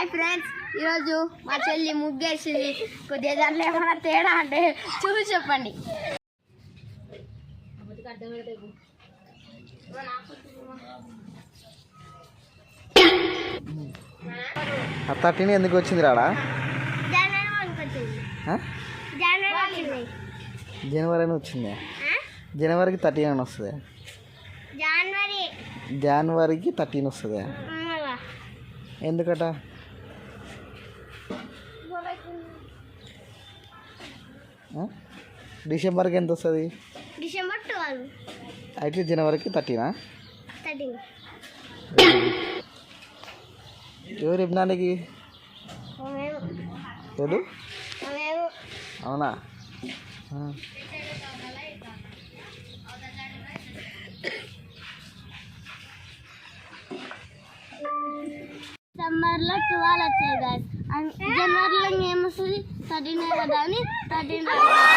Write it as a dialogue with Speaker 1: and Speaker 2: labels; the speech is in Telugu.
Speaker 1: హాయ్ ఫ్రెండ్స్, ఈరోజు మా చెల్లి ముగ్గేసింది. కొద్దిగా దాంట్లో ఏమైనా తేడా అంటే చూసి చెప్పండి.
Speaker 2: థర్టీన్ ఎందుకు వచ్చింది రాడా? జనవరి అని వచ్చింది. జనవరికి 13 అని వస్తుంది. జనవరికి 13 వస్తుంది. ఎందుకట? డిసెంబర్కి ఎంత వస్తుంది?
Speaker 1: డిసెంబర్ 12.
Speaker 2: అయితే జనవరికి 13. ఎవరు చెప్పినానికి? ఎవరు? అవునా?
Speaker 1: డిసెంబర్లో 12 వచ్చేది. జనవరిలో ఏమొస్తుంది? 13 కదా అని 13.